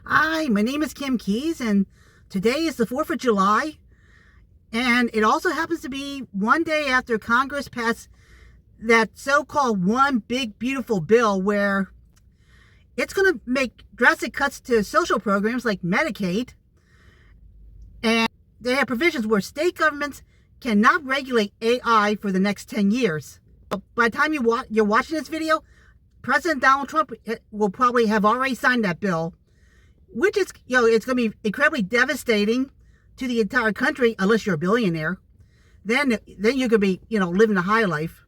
Hi, my name is Kim Keys, and today is the 4th of July, and it also happens to be one day after Congress passed that so-called one big beautiful bill where it's going to make drastic cuts to social programs like Medicaid, and they have provisions where state governments cannot regulate AI for the next 10 years. By the time you're watching this video, President Donald Trump will probably have already signed that bill, which is, it's going to be incredibly devastating to the entire country unless you're a billionaire. Then you're going to be, living a high life.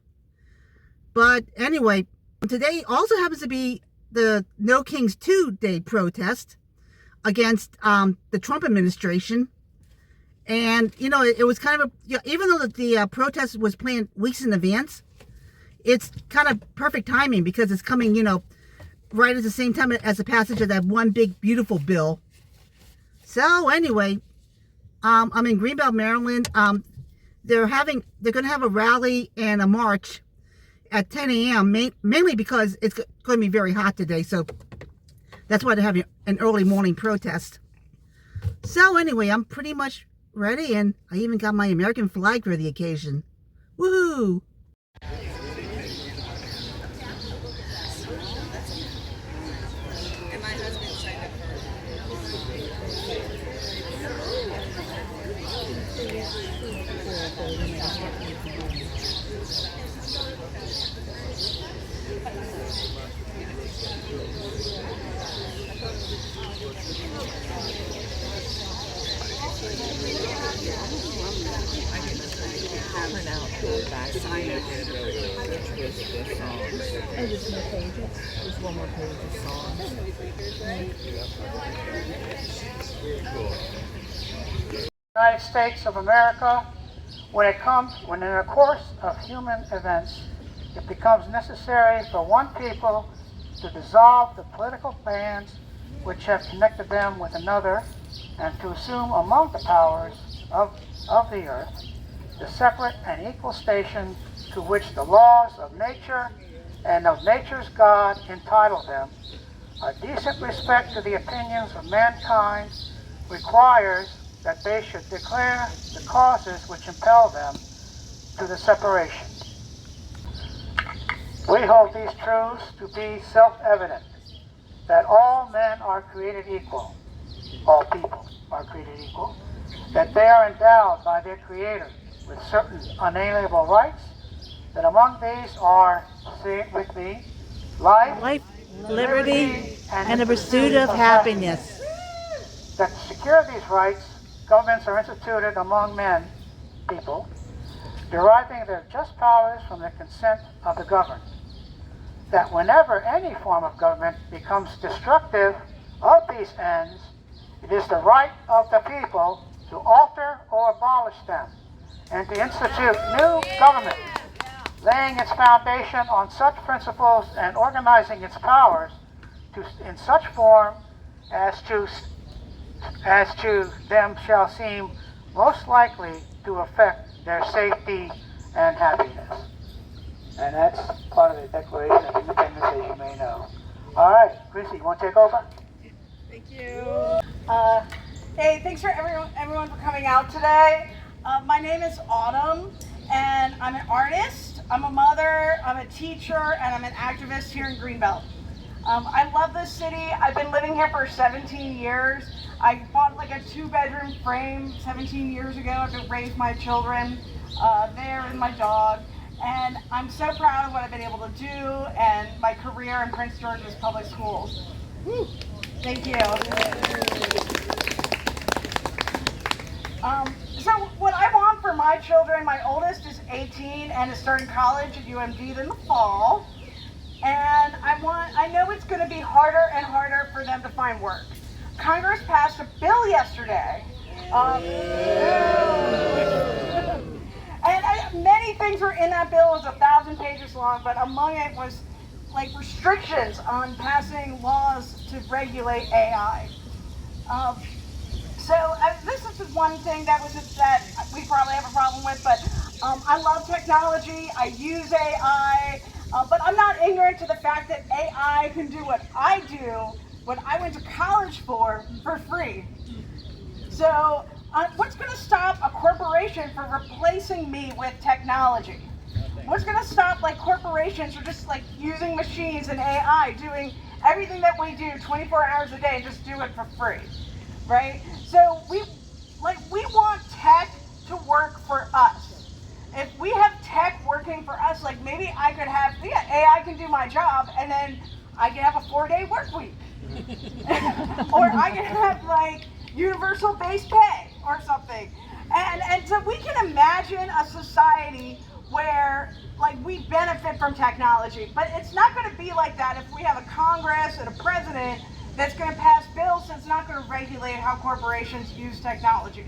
But anyway, today also happens to be the No Kings 2-day protest against the Trump administration. And, it was kind of, even though the protest was planned weeks in advance, it's kind of perfect timing because it's coming, right at the same time as the passage of that one big beautiful bill. So anyway, I'm in Greenbelt, Maryland. They're going to have a rally and a march at 10 a.m. mainly because it's going to be very hot today. So that's why they're having an early morning protest. So anyway, I'm pretty much ready, and I even got my American flag for the occasion. Woohoo! Oh, there's more pages. There's one more page of songs. United States of America, when in the course of human events, it becomes necessary for one people to dissolve the political bands which have connected them with another, and to assume among the powers of the earth the separate and equal station to which the laws of nature and of nature's God entitle them. A decent respect to the opinions of mankind requires that they should declare the causes which impel them to the separation. We hold these truths to be self-evident, that all men are created equal, all people are created equal, that they are endowed by their Creator with certain unalienable rights, that among these are, say it with me, life, liberty, and the pursuit of happiness. That to secure these rights, governments are instituted among men, people, deriving their just powers from the consent of the governed. That whenever any form of government becomes destructive of these ends, it is the right of the people to alter or abolish them, and to institute new government, laying its foundation on such principles and organizing its powers in such form as to them shall seem most likely to affect their safety and happiness. And that's part of the Declaration of Independence, as you may know. All right, Chrissy, you want to take over? Thank you. Hey, thanks for everyone for coming out today. My name is Autumn, and I'm an artist, I'm a mother, I'm a teacher, and I'm an activist here in Greenbelt. I love this city. I've been living here for 17 years. I bought like a 2-bedroom frame 17 years ago to raise my children there and my dog. And I'm so proud of what I've been able to do and my career in Prince George's Public Schools. Woo. Thank you. So what I want for my children, my oldest is 18 and is starting college at UMD in the fall. And I know it's going to be harder and harder for them to find work. Congress passed a bill yesterday. And many things were in that bill. It was 1,000 pages long, but among it was like restrictions on passing laws to regulate AI. This is one thing that we probably have a problem with, but I love technology. I use AI, but I'm not ignorant to the fact that AI can do what I do, what I went to college for free. So what's going to stop a corporation from replacing me with technology? What's going to stop like corporations from just like using machines and AI, doing everything that we do 24 hours a day and just do it for free, right? So we want tech to work for us. If we have tech working for us, like maybe I could have, yeah, AI can do my job and then I can have a 4-day work week. Or I can have like universal base pay or something. And so we can imagine a society where like we benefit from technology, but it's not going to be like that if we have a Congress and a president that's going to pass bills that's not going to regulate how corporations use technology.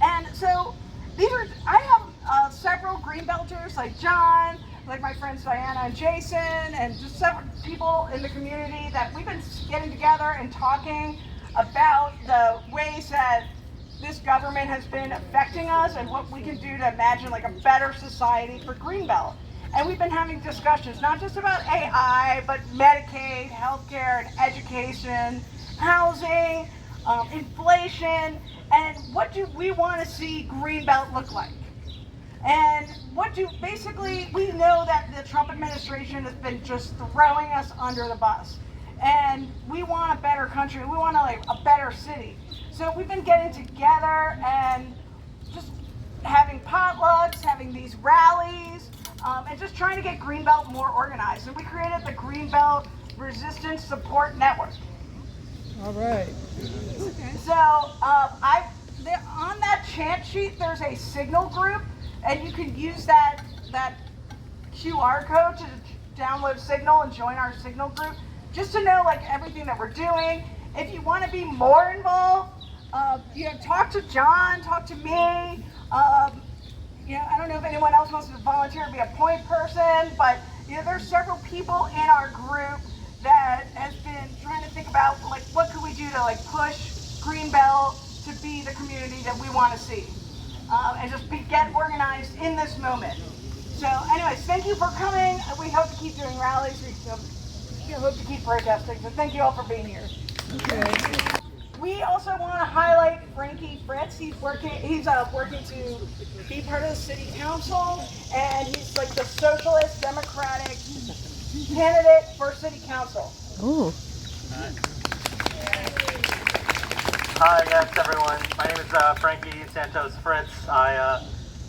And so I have several Greenbelters like John, like my friends Diana and Jason, and just several people in the community that we've been getting together and talking about the ways that this government has been affecting us and what we can do to imagine like a better society for Greenbelt. And we've been having discussions, not just about AI, but Medicaid, healthcare, and education, housing, inflation, and what do we want to see Greenbelt look like? And basically, we know that the Trump administration has been just throwing us under the bus. And we want a better country, we want a better city. So we've been getting together and just having potlucks, having these rallies, and just trying to get Greenbelt more organized. And we created the Greenbelt Resistance Support Network. All right. So on that chant sheet, there's a signal group, and you can use that QR code to download Signal and join our Signal group, just to know like everything that we're doing. If you want to be more involved, talk to John, talk to me. I don't know if anyone else wants to volunteer to be a point person, but there's several people in our group that has been trying to think about like what could we do to like push Greenbelt to be the community that we want to see, and just get organized in this moment. So anyways, thank you for coming. We hope to keep doing rallies. We hope to keep protesting. So thank you all for being here. Okay. We also want to highlight Frankie Fritz. He's working to be part of the city council, and he's like the socialist democratic candidate for city council. Ooh. Hi, yes, everyone. My name is Frankie Santos Fritz. I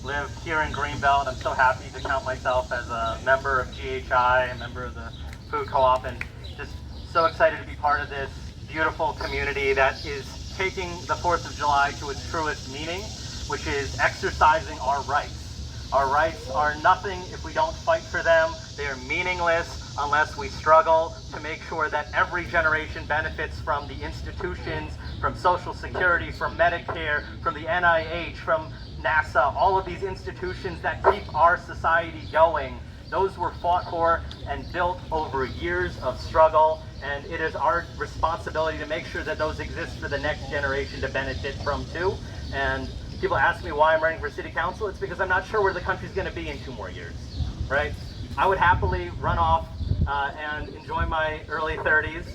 live here in Greenbelt. I'm so happy to count myself as a member of GHI, a member of the food co-op, and just so excited to be part of this beautiful community that is taking the 4th of July to its truest meaning, which is exercising our rights. Our rights are nothing if we don't fight for them. They are meaningless unless we struggle to make sure that every generation benefits from the institutions, from Social Security, from Medicare, from the NIH, from NASA, all of these institutions that keep our society going. Those were fought for and built over years of struggle, and it is our responsibility to make sure that those exist for the next generation to benefit from too. And people ask me why I'm running for city council. It's because I'm not sure where the country's going to be in 2 more years, right? I would happily run off and enjoy my early 30s,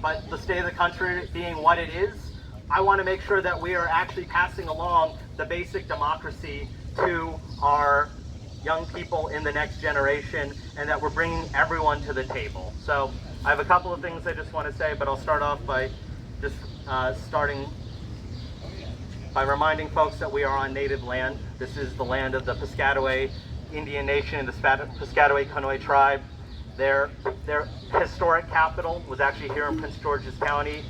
but the state of the country being what it is, I want to make sure that we are actually passing along the basic democracy to our young people in the next generation, and that we're bringing everyone to the table. So I have a couple of things I just want to say, but I'll start off by just starting by reminding folks that we are on native land. This is the land of the Piscataway Indian Nation and the Piscataway Conoy tribe. Their historic capital was actually here in Prince George's County.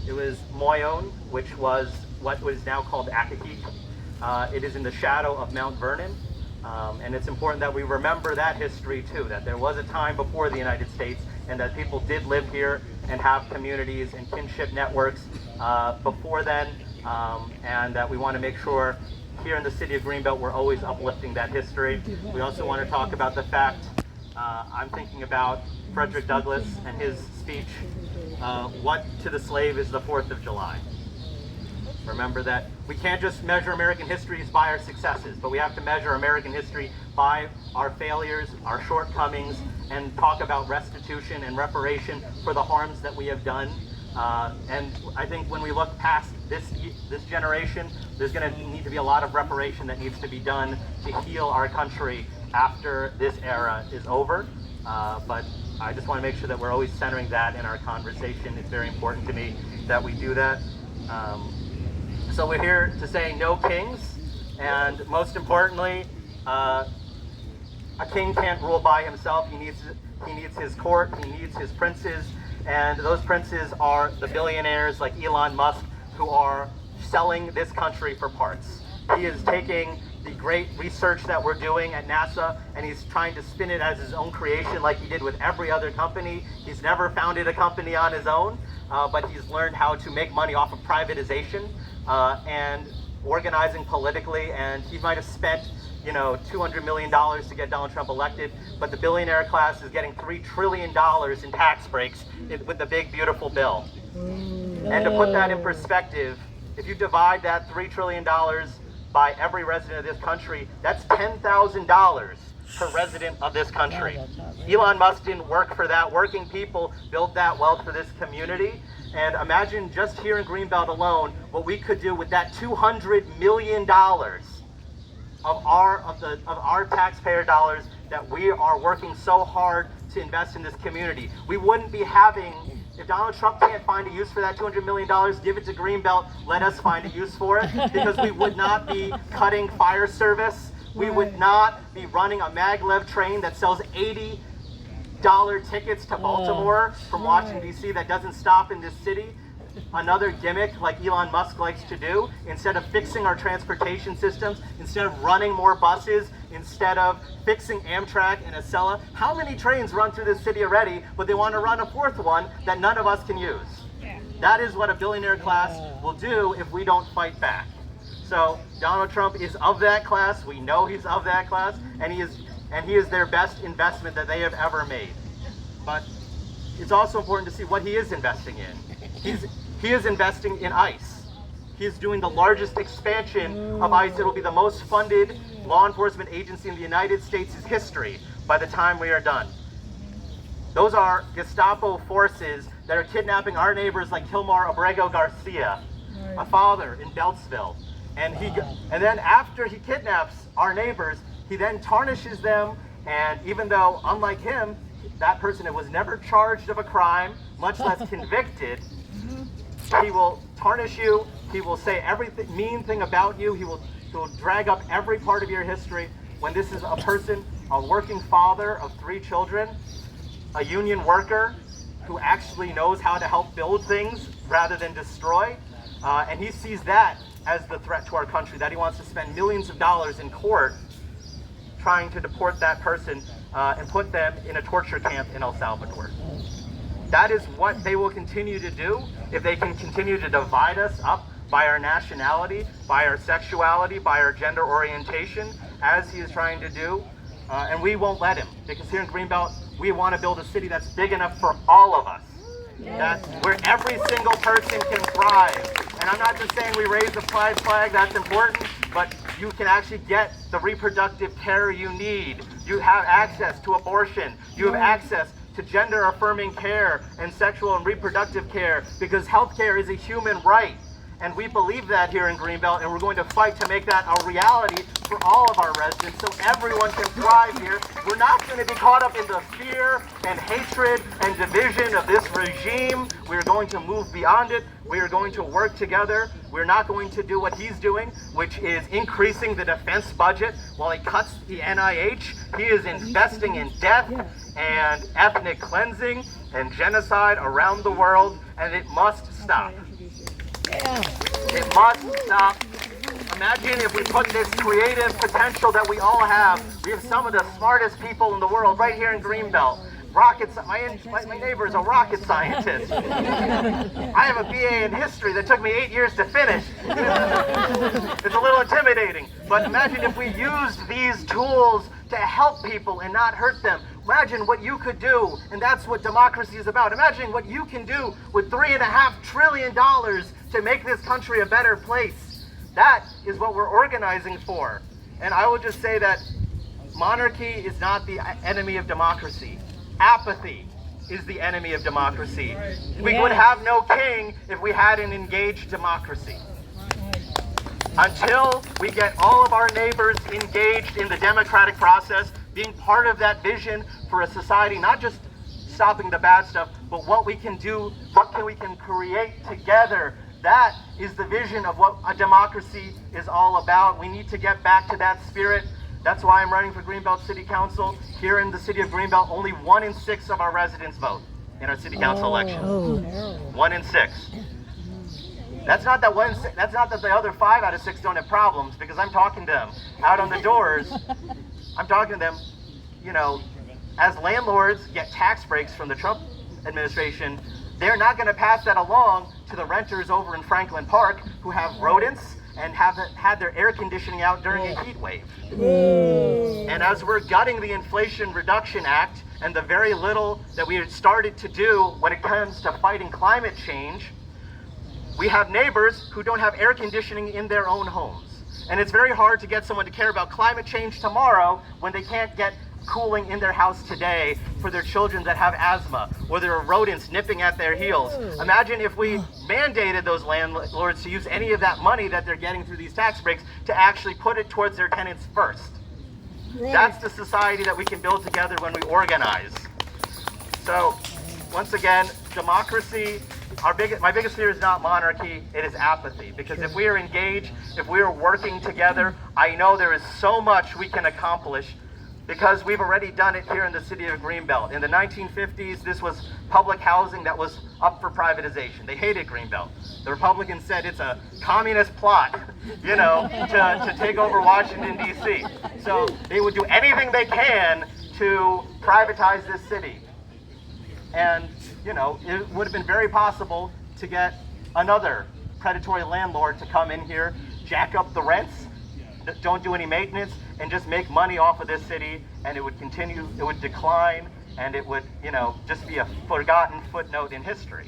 It was Moyon, which was what was now called Accokeek. It is in the shadow of Mount Vernon. And it's important that we remember that history too, that there was a time before the United States and that people did live here and have communities and kinship networks before then, and that we want to make sure here in the city of Greenbelt we're always uplifting that history. We also want to talk about the fact, I'm thinking about Frederick Douglass and his speech, what to the slave is the 4th of July. Remember that we can't just measure American history by our successes, but we have to measure American history by our failures, our shortcomings, and talk about restitution and reparation for the harms that we have done. And I think when we look past this generation, there's going to need to be a lot of reparation that needs to be done to heal our country after this era is over. But I just want to make sure that we're always centering that in our conversation. It's very important to me that we do that. So we're here to say no kings, and most importantly, a king can't rule by himself. He needs his court, he needs his princes, and those princes are the billionaires like Elon Musk, who are selling this country for parts. He is taking the great research that we're doing at NASA, and he's trying to spin it as his own creation like he did with every other company. He's never founded a company on his own, but he's learned how to make money off of privatization and organizing politically, and he might have spent $200 million to get Donald Trump elected, but the billionaire class is getting $3 trillion in tax breaks with the big, beautiful bill. And to put that in perspective, if you divide that $3 trillion by every resident of this country, that's $10,000 per resident of this country. Elon Musk didn't work for that. Working people build that wealth for this community. And imagine just here in Greenbelt alone, what we could do with that $200 million of our taxpayer dollars that we are working so hard to invest in this community. We wouldn't be having, if Donald Trump can't find a use for that $200 million, give it to Greenbelt, let us find a use for it, because we would not be cutting fire service. We would not be running a maglev train that sells $80 tickets to Baltimore from Washington, D.C. that doesn't stop in this city. Another gimmick like Elon Musk likes to do. Instead of fixing our transportation systems, instead of running more buses, instead of fixing Amtrak and Acela, how many trains run through this city already, but they want to run a fourth one that none of us can use? That is what a billionaire class will do if we don't fight back. So Donald Trump is of that class. We know he's of that class, and he is their best investment that they have ever made. But it's also important to see what he is investing in. He is investing in ICE. He is doing the largest expansion of ICE. It'll be the most funded law enforcement agency in the United States' history by the time we are done. Those are Gestapo forces that are kidnapping our neighbors like Kilmar Abrego Garcia, a father in Beltsville. And then after he kidnaps our neighbors, he then tarnishes them, and even though, unlike him, that person was never charged of a crime, much less convicted, he will tarnish you, he will say every mean thing about you, he will drag up every part of your history. When this is a person, a working father of 3 children, a union worker who actually knows how to help build things rather than destroy, and he sees that as the threat to our country, that he wants to spend millions of dollars in court trying to deport that person and put them in a torture camp in El Salvador. That is what they will continue to do if they can continue to divide us up by our nationality, by our sexuality, by our gender orientation, as he is trying to do. And we won't let him, because here in Greenbelt, we want to build a city that's big enough for all of us. That's where every single person can thrive. And I'm not just saying we raise the pride flag, that's important, but you can actually get the reproductive care you need. You have access to abortion. You have access to gender-affirming care and sexual and reproductive care, because health care is a human right. And we believe that here in Greenbelt, and we're going to fight to make that a reality for all of our residents so everyone can thrive here. We're not going to be caught up in the fear and hatred and division of this regime. We're going to move beyond it. We are going to work together. We're not going to do what he's doing, which is increasing the defense budget while he cuts the NIH. He is investing in death and ethnic cleansing and genocide around the world, and it must stop. It must stop. Imagine if we put this creative potential that we all have. We have some of the smartest people in the world right here in Greenbelt. My neighbor is a rocket scientist. I have a BA in history that took me 8 years to finish. It's a little intimidating. But imagine if we used these tools to help people and not hurt them. Imagine what you could do, and that's what democracy is about. Imagine what you can do with $3.5 trillion to make this country a better place. That is what we're organizing for. And I will just say that monarchy is not the enemy of democracy. Apathy is the enemy of democracy. We would have no king if we had an engaged democracy. Until we get all of our neighbors engaged in the democratic process, being part of that vision for a society, not just stopping the bad stuff, but what we can do, we can create together. That is the vision of what a democracy is all about. We need to get back to that spirit. That's why I'm running for Greenbelt City Council. Here in the city of Greenbelt, only 1 in 6 of our residents vote in our city council election. 1 in 6. That's not that the other 5 out of 6 don't have problems, because I'm talking to them out on the doors. I'm talking to them, you know, as landlords get tax breaks from the Trump administration, they're not going to pass that along to the renters over in Franklin Park who have rodents and haven't had their air conditioning out during a heat wave. And as we're gutting the Inflation Reduction Act and the very little that we had started to do when it comes to fighting climate change, we have neighbors who don't have air conditioning in their own homes. And it's very hard to get someone to care about climate change tomorrow when they can't get cooling in their house today for their children that have asthma, or there are rodents nipping at their heels. Imagine if we mandated those landlords to use any of that money that they're getting through these tax breaks to actually put it towards their tenants first. That's the society that we can build together when we organize. So, once again, democracy, my biggest fear is not monarchy, it is apathy. Because if we are engaged, if we are working together, I know there is so much we can accomplish, because we've already done it here in the city of Greenbelt. In the 1950s, this was public housing that was up for privatization. They hated Greenbelt. The Republicans said it's a communist plot, you know, to take over Washington, D.C. So they would do anything they can to privatize this city. And, you know, it would have been very possible to get another predatory landlord to come in here, jack up the rents, don't do any maintenance, and just make money off of this city, and it would continue, it would decline, and it would, you know, just be a forgotten footnote in history.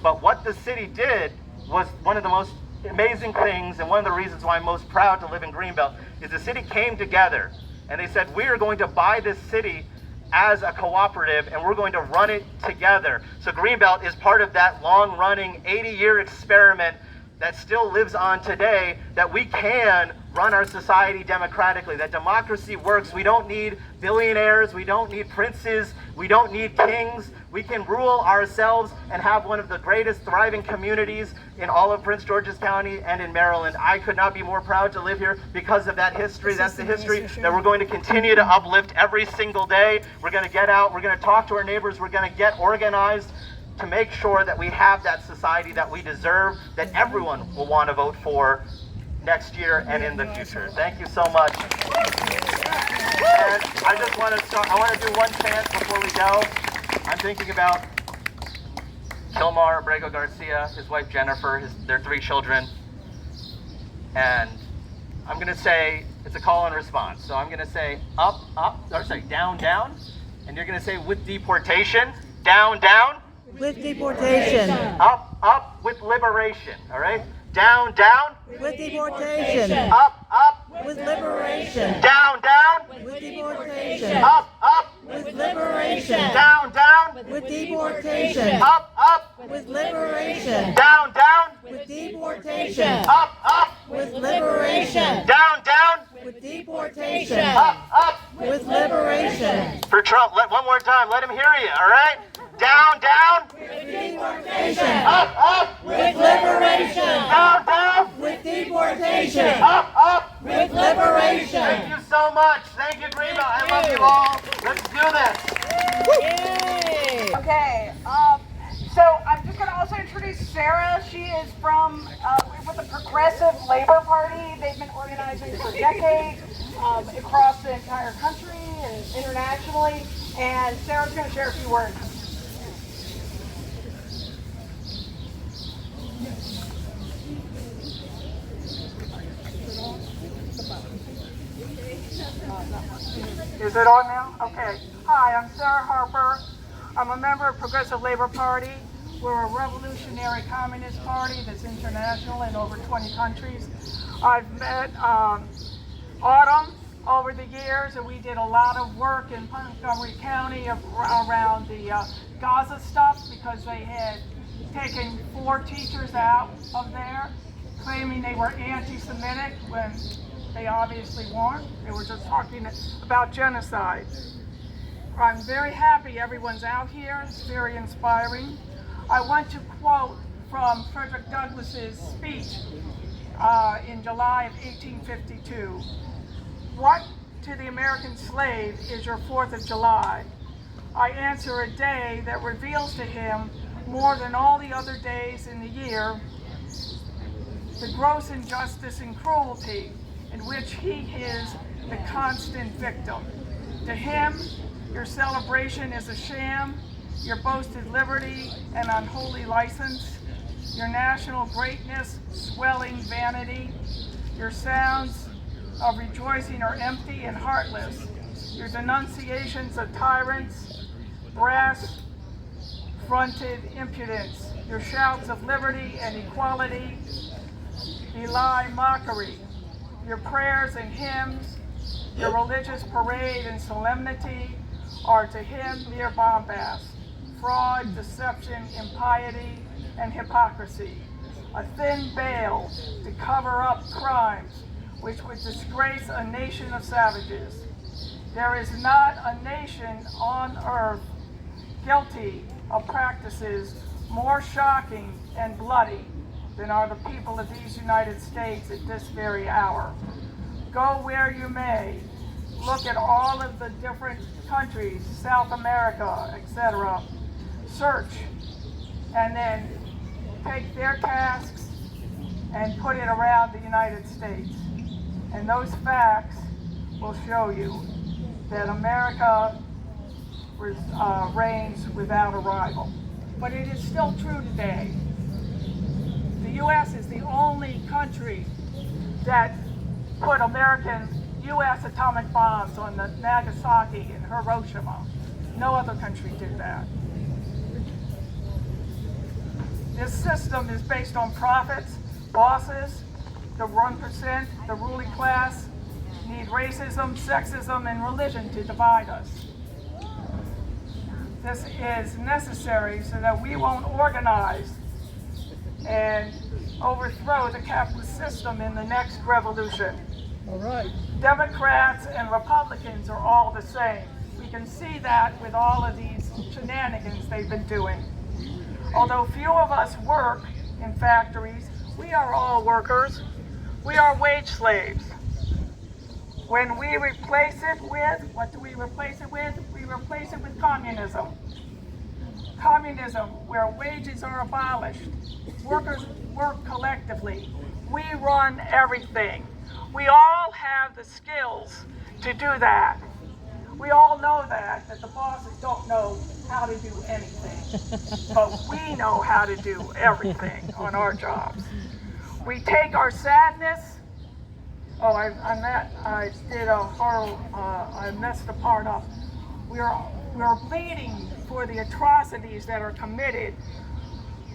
But what the city did was one of the most amazing things, and one of the reasons why I'm most proud to live in Greenbelt, is the city came together, and they said, we are going to buy this city as a cooperative, and we're going to run it together. So Greenbelt is part of that long-running 80-year experiment that still lives on today, that we can run our society democratically, that democracy works. We don't need billionaires, we don't need princes, we don't need kings. We can rule ourselves and have one of the greatest thriving communities in all of Prince George's County and in Maryland. I could not be more proud to live here because of that history. That's the history that we're going to continue to uplift every single day. We're going to get out, we're going to talk to our neighbors, we're going to get organized to make sure that we have that society that we deserve, that everyone will want to vote for next year and in the future. Thank you so much. And I just want to start, I want to do one chant before we go. I'm thinking about Kilmar Abrego Garcia, his wife Jennifer, their 3 children. And I'm going to say, it's a call and response. So I'm going to say down, down. And you're going to say with deportation, down, down. With deportation. Up, up with liberation. All right? Down, down. With deportation. Up, up. With liberation. Down, down. With deportation. Up, up. With liberation. Down, down. With deportation. Up, up. With liberation. Down, down. With deportation. Up, up. With liberation. Down, down. With deportation. Up, up. With liberation. For Trump, one more time. Let him hear you, all right? Down, down. With deportation. Up, up. With liberation. Down, down. With deportation. Up, up. With liberation. Thank you so much. Thank you, Greenbelt. I love you all. Let's do this. Yay! Okay, so I'm just going to also introduce Sarah. She is from with the Progressive Labor Party. They've been organizing for decades across the entire country and internationally. And Sarah's going to share a few words. Is it on now? Okay. Hi, I'm Sarah Harper. I'm a member of Progressive Labor Party. We're a revolutionary communist party that's international in over 20 countries. I've met Autumn over the years, and we did a lot of work in Montgomery County around the Gaza stuff, because they had taken 4 teachers out of there, claiming they were anti-Semitic when they obviously weren't. They were just talking about genocide. I'm very happy everyone's out here. It's very inspiring. I want to quote from Frederick Douglass's speech in July of 1852. What to the American slave is your 4th of July? I answer, a day that reveals to him more than all the other days in the year the gross injustice and cruelty in which he is the constant victim. To him, your celebration is a sham, your boasted liberty an unholy license, your national greatness swelling vanity, your sounds of rejoicing are empty and heartless, your denunciations of tyrants, brass-fronted impudence, your shouts of liberty and equality belie mockery, your prayers and hymns, your religious parade and solemnity are to him mere bombast, fraud, deception, impiety, and hypocrisy, a thin veil to cover up crimes which would disgrace a nation of savages. There is not a nation on earth guilty of practices more shocking and bloody than are the people of these United States at this very hour. Go where you may, look at all of the different countries, South America, etc. Search, and then take their tasks and put it around the United States. And those facts will show you that America reigns without a rival. But it is still true today. The U.S. is the only country that put U.S. atomic bombs on the Nagasaki and Hiroshima. No other country did that. This system is based on profits, bosses, the 1%, the ruling class, need racism, sexism, and religion to divide us. This is necessary so that we won't organize and overthrow the capitalist system in the next revolution. All right. Democrats and Republicans are all the same. We can see that with all of these shenanigans they've been doing. Although few of us work in factories, we are all workers. We are wage slaves. When we replace it with, what do we replace it with? We replace it with communism. Communism, where wages are abolished. Workers work collectively. We run everything. We all have the skills to do that. We all know that the bosses don't know how to do anything. But we know how to do everything on our jobs. We take our sadness. Oh, I messed the part up. We are bleeding for the atrocities that are committed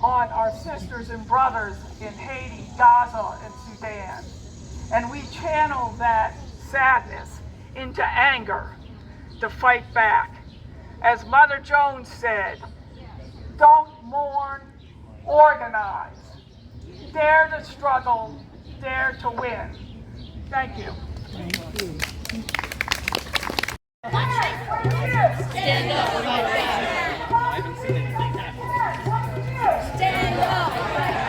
on our sisters and brothers in Haiti, Gaza, and Sudan. And we channel that sadness into anger to fight back. As Mother Jones said, don't mourn, organize. Dare to struggle, dare to win. Thank you. Thank you. Stand up, fight back. Stand up, fight back.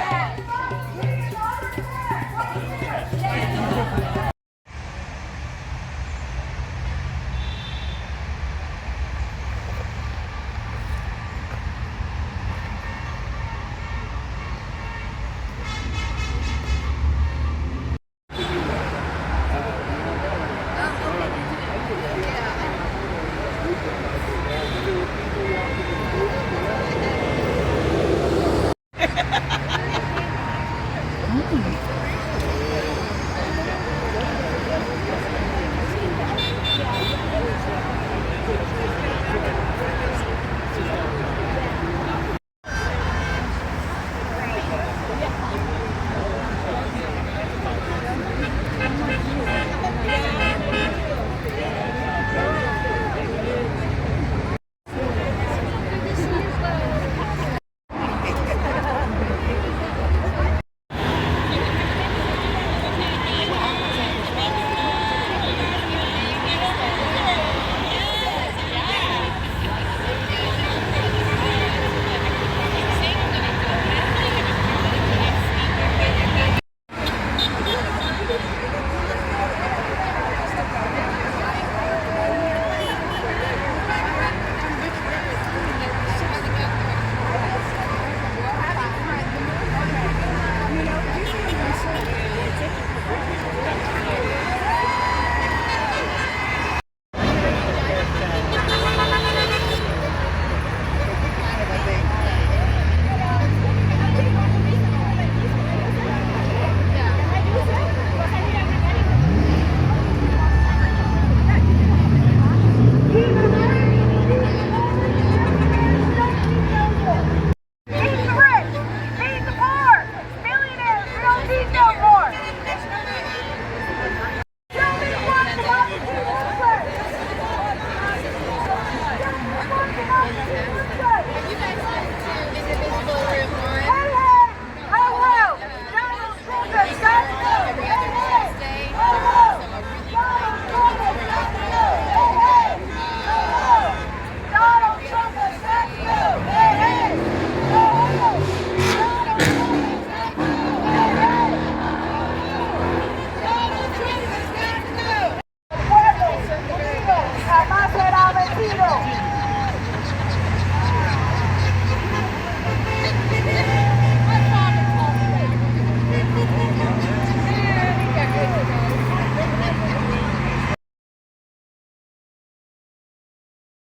Fantastic.